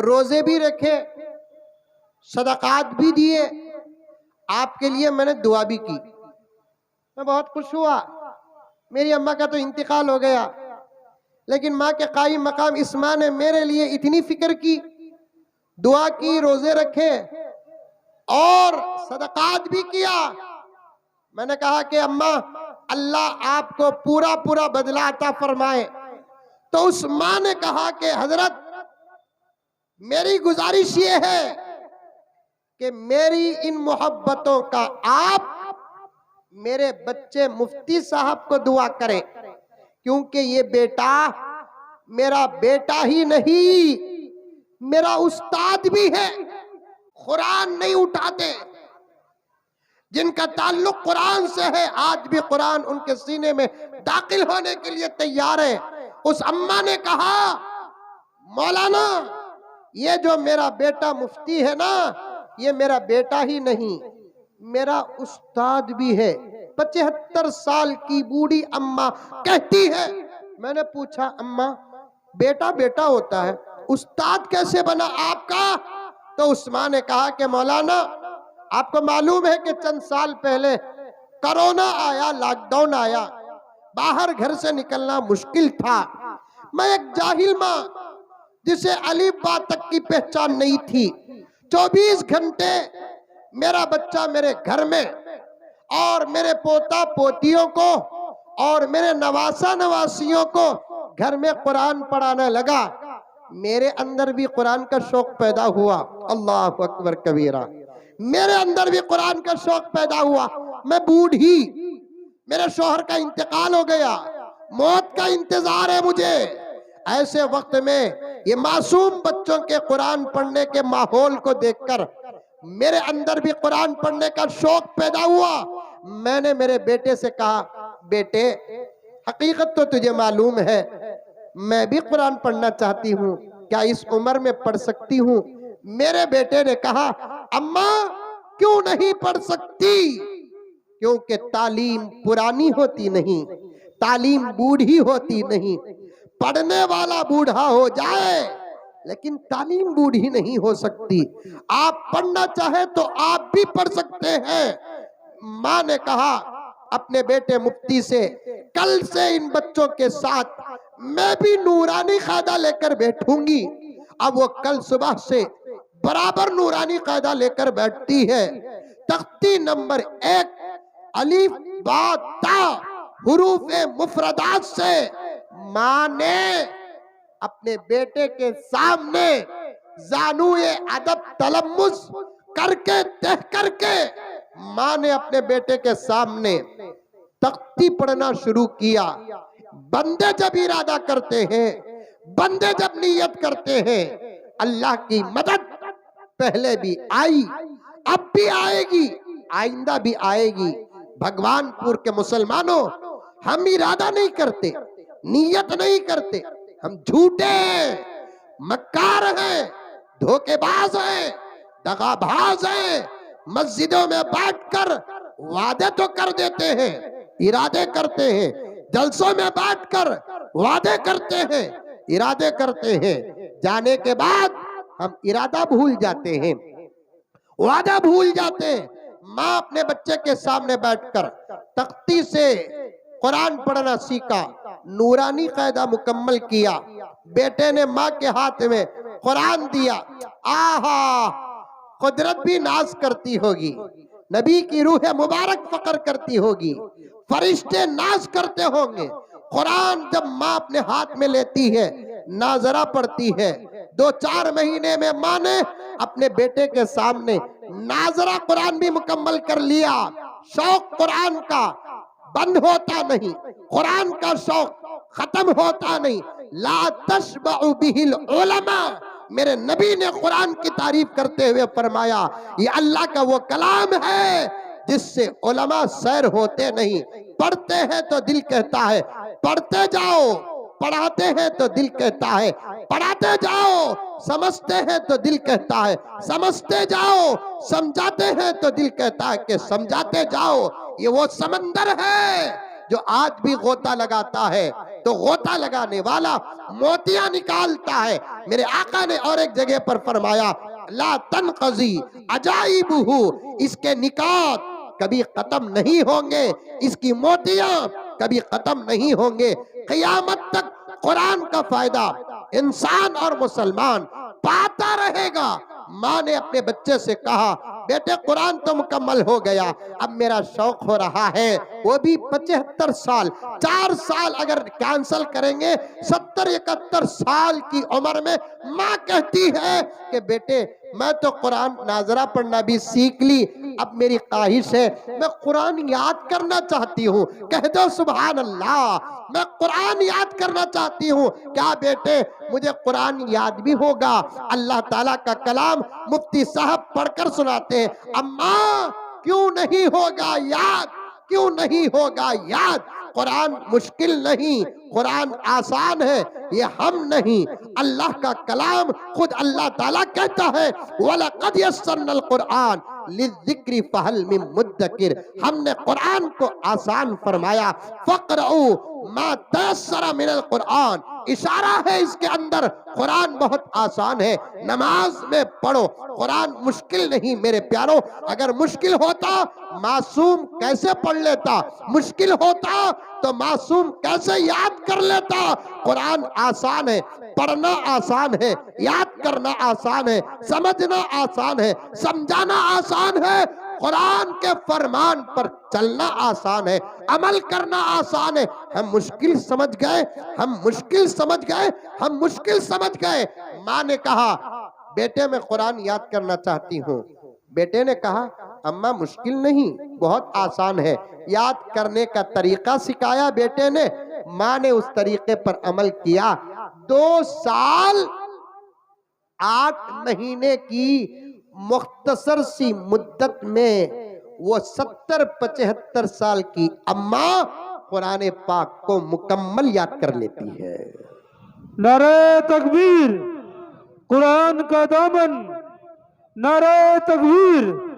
रोजे भी रखे, सदकात भी दिए, आपके लिए मैंने दुआ भी की। मैं बहुत खुश हुआ। मेरी अम्मा का तो इंतकाल हो गया, लेकिन माँ के कायम मकाम इस माँ ने मेरे लिए इतनी फिक्र की, दुआ की, रोजे रखे और सदकात भी किया। मैंने कहा कि अम्मा, अल्लाह आपको पूरा पूरा बदला अता फरमाए। तो उस माँ ने कहा कि हजरत, मेरी गुजारिश ये है कि मेरी इन मोहब्बतों का आप मेरे बच्चे मुफ्ती साहब को दुआ करें, क्योंकि ये बेटा मेरा बेटा ही नहीं, मेरा उस्ताद भी है। कुरान नहीं उठाते, जिनका ताल्लुक कुरान से है, आज भी कुरान उनके सीने में दाखिल होने के लिए तैयार है। उस अम्मा ने कहा, मौलाना, ये जो मेरा बेटा मुफ्ती है ना, ये मेरा बेटा ही नहीं, मेरा उस्ताद भी है। 75 साल की बूढ़ी अम्मा कहती है। मैंने पूछा, अम्मा, बेटा बेटा होता है, उस्ताद कैसे बना आपका? तो उस माँ ने कहा कि मौलाना, आपको मालूम है कि चंद साल पहले कोरोना आया, लॉकडाउन आया, बाहर घर से निकलना मुश्किल था। मैं एक जाहिल माँ, जिसे अलीफ बा तक की पहचान नहीं थी, 24 घंटे मेरा बच्चा मेरे घर में, और मेरे पोता पोतियों को और मेरे नवासा नवासियों को घर में कुरान पढ़ाने लगा। मेरे अंदर भी कुरान का शौक पैदा हुआ। अल्लाह अकबर कबीरा। मेरे अंदर भी कुरान का शौक पैदा हुआ। मैं बूढ़ी, मेरे शौहर का इंतकाल हो गया, मौत का इंतजार है मुझे। ऐसे वक्त में ये मासूम बच्चों के कुरान पढ़ने के माहौल को देखकर मेरे अंदर भी कुरान पढ़ने का शौक पैदा हुआ। मैंने मेरे बेटे से कहा, बेटे, हकीकत तो तुझे मालूम है, मैं भी कुरान पढ़ना चाहती हूँ, क्या इस उम्र में पढ़ सकती हूँ? मेरे बेटे ने कहा, अम्मा, क्यों नहीं पढ़ सकती? क्योंकि तालीम पुरानी होती नहीं, तालीम बूढ़ी होती नहीं। पढ़ने वाला बूढ़ा हो जाए, लेकिन तालीम बूढ़ी नहीं हो सकती। आप पढ़ना चाहे तो आप भी पढ़ सकते हैं। माँ ने कहा अपने बेटे मुफ्ती से, कल से इन बच्चों के साथ मैं भी नूरानी कायदा लेकर बैठूंगी। अब वो कल सुबह से बराबर नूरानी कायदा लेकर बैठती है। तख्ती नंबर 1 अलीफ बा ता हुरूफ मुफरदात से माँ ने अपने बेटे के सामने जानुए अदब तलम्मुस करके तह करके माँ ने अपने बेटे के सामने तख्ती पढ़ना शुरू किया। बंदे जब इरादा करते हैं, बंदे जब नियत करते हैं, अल्लाह की मदद पहले भी आई, अब भी आएगी, आइंदा भी आएगी। भगवानपुर के मुसलमानों, हम इरादा नहीं करते, नियत नहीं करते, हम झूठे हैं, मक्कार हैं, धोखेबाज हैं, दगाबाज हैं। मस्जिदों में बैठकर वादे तो कर देते हैं, इरादे करते हैं, जलसों में बैठकर वादे करते हैं, इरादे करते हैं, जाने के बाद हम इरादा भूल जाते हैं, वादा भूल जाते हैं। माँ अपने बच्चे के सामने बैठकर तख्ती से कुरान पढ़ना सीखा, नूरानी कायदा मुकम्मल किया। बेटे ने माँ के हाथ में कुरान दिया। आहा, कुदरत भी नाज करती होगी, नबी की रूह मुबारक फकर करती होगी, फरिश्ते नाज करते होंगे। कुरान जब माँ अपने हाथ में लेती है, नाजरा पढ़ती है। 2-4 महीने में माँ ने अपने बेटे के सामने नाजरा कुरान भी मुकम्मल कर लिया। शौक कुरान का बंद होता नहीं, कुरान का शौक खत्म होता नहीं। ला तशबअ बिहिल उलमा, मेरे नबी ने कुरान की तारीफ करते हुए फरमाया, ये अल्लाह का वो कलाम है जिससे उलमा सैर होते नहीं। पढ़ते हैं तो दिल कहता है पढ़ते जाओ, पढ़ाते हैं तो दिल कहता है पढ़ाते जाओ, समझते हैं तो दिल कहता है समझते जाओ, समझाते हैं तो दिल कहता है कि समझाते जाओ। ये वो समंदर है जो आज भी गोता लगाता है, तो गोता लगाने वाला मोतियां निकालता है। मेरे आका ने और एक जगह पर फरमाया, ला तनक़ज़ी अजाइबुहु, इसके निकात कभी खत्म नहीं होंगे, इसकी मोतियां कभी खत्म नहीं होंगे, क़यामत तक कुरान का फायदा इंसान और मुसलमान पाता रहेगा। माँ ने अपने बच्चे से कहा, बेटे कुरान तो मुकम्मल हो गया, अब मेरा शौक हो रहा है, वो भी 75 साल, 4 साल अगर कैंसल करेंगे 70-71 साल की उम्र में माँ कहती है कि बेटे मैं तो कुरान नाजरा पढ़ना भी सीख ली, अब मेरी ख्वाहिश है मैं कुरान याद करना चाहती हूँ। कह दो सुभान अल्लाह, मैं कुरान याद करना चाहती हूँ। क्या बेटे मुझे कुरान याद भी होगा? अल्लाह ताला का कलाम मुफ्ती साहब पढ़कर सुनाते हैं, अम्मा क्यों नहीं होगा याद, क्यों नहीं होगा याद? कुरान मुश्किल नहीं, कुरान आसान है, ये हम नहीं, अल्लाह का कलाम खुद अल्लाह ताला कहता है, वलक़द यस्सरनल कुरान लिज़्ज़िक्रि फ़हल मिन मुद्दकिर, हमने कुरान को आसान फरमाया। फ़क़रऊ मा तयस्सरा मिनल कुरान, इशारा है इसके अंदर, कुरान बहुत आसान है, नमाज में पढ़ो, कुरान मुश्किल नहीं मेरे प्यारो। अगर मुश्किल होता मासूम कैसे पढ़ लेता, मुश्किल होता तो मासूम कैसे याद कर लेता? कुरान आसान है, पढ़ना आसान है, याद करना आसान है, समझना आसान है, समझाना आसान है, कुरान के फरमान पर चलना आसान है, अमल करना आसान है। हम मुश्किल समझ गए, हम मुश्किल समझ गए, हम मुश्किल समझ गए। माँ ने कहा, बेटे मैं कुरान याद करना चाहती हूँ। बेटे ने कहा, अम्मा मुश्किल नहीं, बहुत आसान है। याद करने का तरीका सिखाया बेटे ने, माँ ने उस तरीके पर अमल किया। 2 साल 8 महीने की मुख्तसर सी मुद्दत में वो 70-75 साल की अम्मा कुरान पाक को मुकम्मल याद कर लेती है। नारे तकबीर, कुरान का दामन, नारे तकबीर।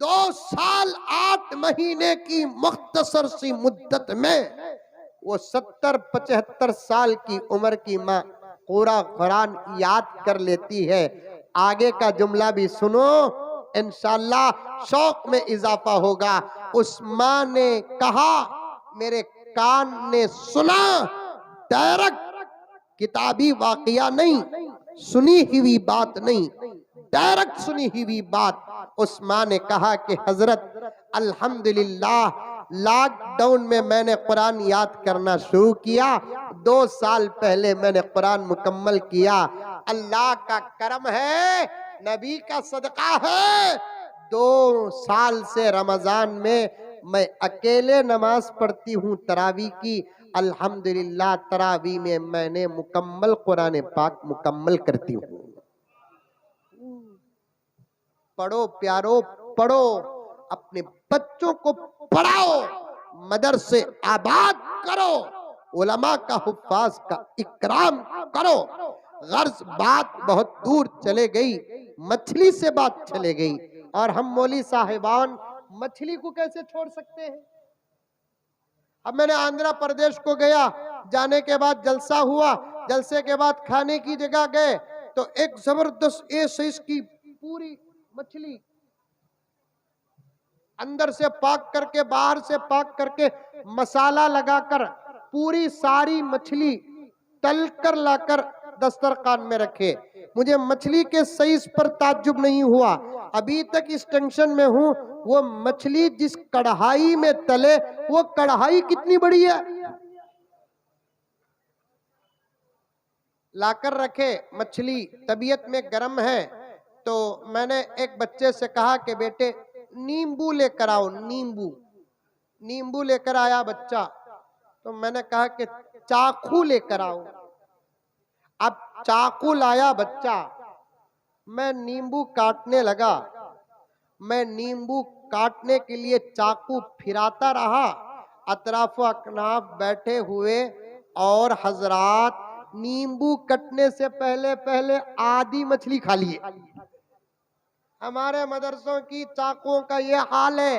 2 साल 8 महीने की मुख्तसर सी मुद्दत में वो 70-75 साल की उम्र की माँ पूरा कुरान याद कर लेती है। आगे का जुमला भी सुनो, इंशाअल्लाह शौक में इजाफा होगा। उस माँ ने कहा, मेरे कान ने सुना, डायरेक्ट किताबी वाकया नहीं, सुनी हुई बात नहीं, डायरेक्ट सुनी हुई बात। उस माँ ने कहा कि हजरत अल्हम्दुलिल्लाह लॉकडाउन में मैंने कुरान याद करना शुरू किया, 2 साल पहले मैंने कुरान मुकम्मल किया। अल्लाह का करम है, नबी का सदका है, 2 साल से रमजान में मैं अकेले नमाज पढ़ती हूँ तरावी की। अल्हम्दुलिल्लाह तरावी में मैंने मुकम्मल कुरान पाक मुकम्मल करती हूँ। पढ़ो प्यारो, पढ़ो, अपने बच्चों को पढ़ाओ, मदरसे आबाद करो, उलमा का हुफ्फाज का इकराम करो। गर्ज बात बहुत दूर चले गई, मछली से बात चले गई, और हम मौली साहिबान मछली को कैसे छोड़ सकते हैं? अब मैंने आंध्र प्रदेश को गया, जाने के बाद जलसा हुआ, जलसे के बाद खाने की जगह गए तो एक जबरदस्त ए साइज की पूरी मछली, अंदर से पाक करके बाहर से पाक करके मसाला लगाकर पूरी सारी मछली तलकर लाकर दस्तरखान में रखे। मुझे मछली के साइज पर ताज्जुब नहीं हुआ, अभी तक इस टेंशन में हूं, वो मछली जिस कढ़ाई में तले, वो कढ़ाई कितनी बड़ी है, लाकर रखे। मछली तबीयत में गर्म है, तो मैंने एक बच्चे से कहा कि बेटे नींबू लेकर आओ, नींबू लेकर आया बच्चा। तो मैंने कहा कि चाकू लेकर आओ। अब चाकू लाया बच्चा, मैं नींबू काटने लगा, मैं नींबू काटने के लिए चाकू फिराता रहा, अतराफ अकनाफ बैठे हुए और हजरात नींबू कटने से पहले पहले आधी मछली खा लिए। हमारे मदरसों की चाकुओं का ये हाल है।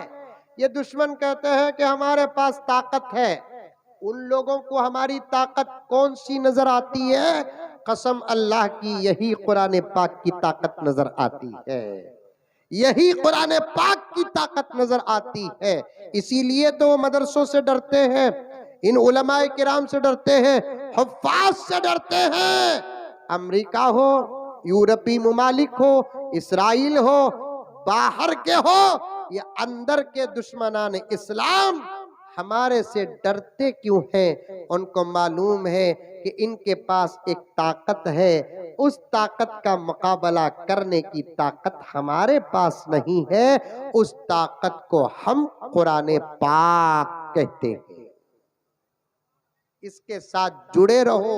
ये दुश्मन कहते हैं कि हमारे पास ताकत है, उन लोगों को हमारी ताकत कौन सी नजर आती है? कसम अल्लाह की, यही कुरान पाक की ताकत नजर आती है, यही कुरान पाक की ताकत नजर आती है। इसीलिए तो वो मदरसों से डरते हैं, इन उलमाए किराम से डरते हैं, हुफ्फाज से डरते हैं। अमेरिका हो, यूरोपीय मुमालिक हो, इसराइल हो, बाहर के हो या अंदर के दुश्मनान इस्लाम हमारे से डरते क्यों हैं? उनको मालूम है कि इनके पास एक ताकत है, उस ताकत का मुकाबला करने की ताकत हमारे पास नहीं है। उस ताकत को हम कुरान पाक कहते हैं। इसके साथ जुड़े रहो,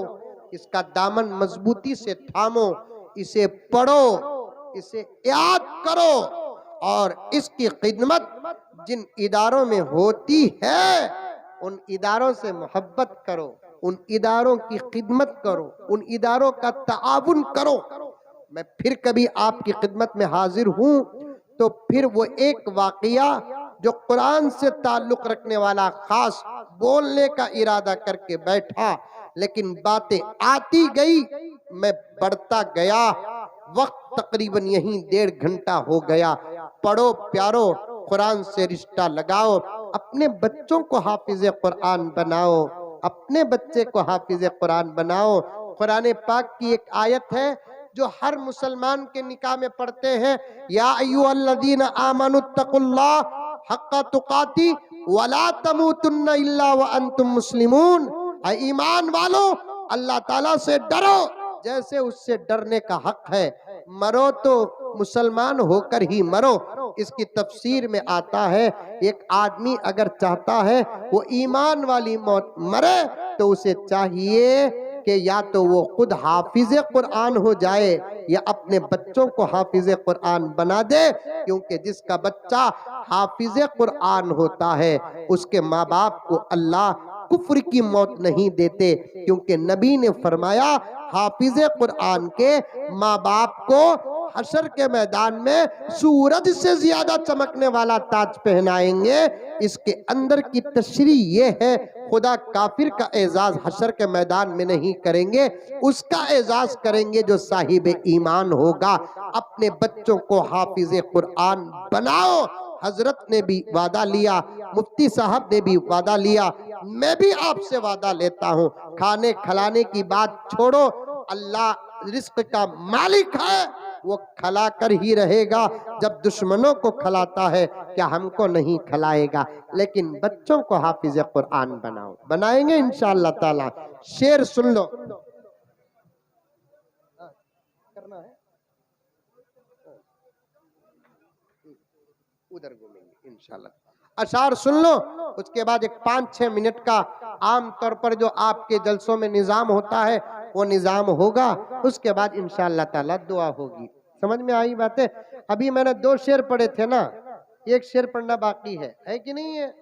इसका दामन मजबूती से थामो, इसे पढ़ो, इसे याद करो और इसकी खिदमत जिन इदारों में होती है उन इदारों से मोहब्बत करो, उन इदारों की खिदमत करो, उन इदारों का ताउन करो। मैं फिर कभी आपकी खिदमत में हाजिर हूं तो फिर वो एक वाकया जो कुरान से ताल्लुक रखने वाला खास बोलने का इरादा करके बैठा, लेकिन बातें आती गई, मैं बढ़ता गया, वक्त तकरीबन यहीं 1.5 घंटा हो गया। पढ़ो प्यारो, कुरान से रिश्ता लगाओ, अपने बच्चों को हाफिज कुरान बनाओ, अपने बच्चे को हाफिज कुरान बनाओ। कुरान पाक की एक आयत है जो हर मुसलमान के निकाह में पढ़ते हैं, या अय्युहल्लज़ीना आमनुत्तकुल्लाह हक्का तुकाती वला तमूतुन्ना इल्ला व अंतुम मुस्लिमून। ईमान वालो, अल्लाह ताला से डरो जैसे उससे डरने का हक है, मरो तो मुसलमान होकर ही मरो। इसकी तफसीर में आता है, एक आदमी अगर चाहता है वो ईमान वाली मौत मरे तो उसे चाहिए कि या तो वो खुद हाफिज कुरान हो जाए या अपने बच्चों को हाफिज कुरान बना दे, क्योंकि जिसका बच्चा हाफिज कुरान होता है उसके माँ बाप को अल्लाह कुफ्र की मौत नहीं देते, क्योंकि नबी ने फरमाया हाफिज कुरान के माँ बाप को हशर के मैदान में सूरज से ज्यादा चमकने वाला ताज पहनाएंगे। इसके अंदर की तशरीह ये है, खुदा काफिर का एजाज हशर के मैदान में नहीं करेंगे, उसका एजाज करेंगे जो साहिब ईमान होगा। अपने बच्चों को हाफिज कुरान बनाओ। हजरत ने भी वादा लिया, मुफ्ती साहब ने भी वादा लिया, मैं भी आपसे वादा लेता हूँ। खाने खिलाने की बात छोड़ो, अल्लाह रिस्क का मालिक है, वो खिला कर ही रहेगा। जब दुश्मनों को खिलाता है क्या हमको नहीं खिलाएगा? लेकिन बच्चों को हाफिज कुरान बनाओ, बनाएंगे इंशाअल्लाह ताला। शेर सुन लो, करना है उधर घूमेंगे इंशाअल्लाह। अशार सुन लो, उसके बाद एक 5-6 मिनट का आम तौर पर जो आपके जलसों में निजाम होता है वो निजाम होगा, उसके बाद इंशाअल्लाह ताला दुआ होगी। समझ में आई बातें? अभी मैंने 2 शेर पढ़े थे ना, एक शेर पढ़ना बाकी है कि नहीं है?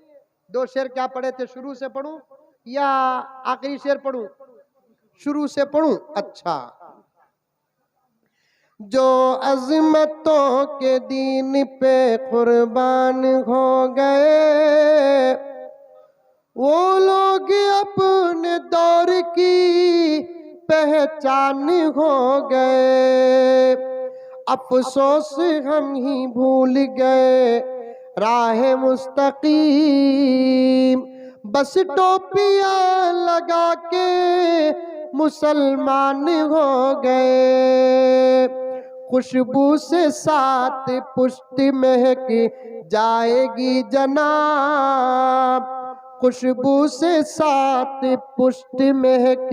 2 शेर क्या पढ़े थे? शुरू से पढ़ूं या आखिरी शेर पढ़ूं? शुरू से पढ़ूं? अच्छा। जो अज़मतों के दीन पे कुर्बान हो गए, वो लोग अपने दौर की पहचान हो गए। अफसोस हम ही भूल गए राह मुस्तकीम, बस टोपियां लगा के मुसलमान हो गए। खुशबू से सात पुष्ट महक जाएगी जनाब, खुशबू से सात पुष्ट महक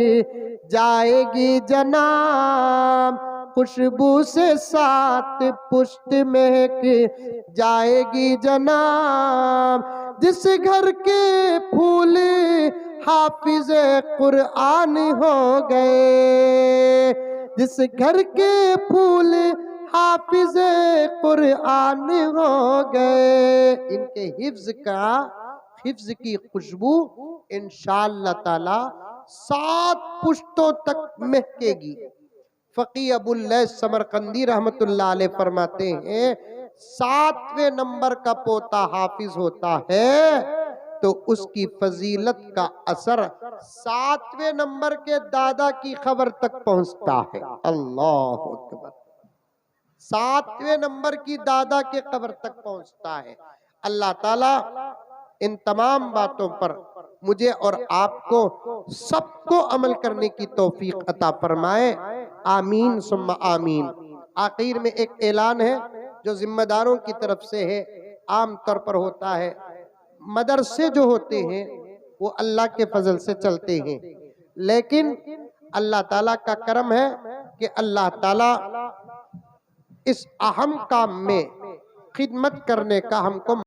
जाएगी जनाब, खुशबू से सात पुष्ट महक जाएगी जनाब। जिस घर के फूल हाफिज कुरान हो गए, जिस घर के फूल हाफिज कुरान हो गए, इनके हिफ्ज की खुशबू इंशाअल्लाह ताला 7 पुश्तों तक महकेगी। फकी अबुल लैस समरकंदी रहमतुल्लाह अलैह फरमाते हैं 7वें नंबर का पोता हाफिज होता है तो उसकी फजीलत का असर 7वें नंबर के दादा की खबर तक पहुंचता है। अल्लाह अकबर। 7वें नंबर की दादा के कब्र तक पहुंचता है। अल्लाह ताला इन तमाम बातों पर मुझे और आपको सबको अमल करने की तौफीक अता फरमाए। आमीन सुम्मा आमीन। आखिर में एक ऐलान है जो जिम्मेदारों की तरफ से है, आम तौर पर होता है। मदरसे जो होते हैं वो अल्लाह के फजल से चलते हैं, लेकिन अल्लाह ताला का करम है कि अल्लाह ताला इस अहम काम में खिदमत करने का हमको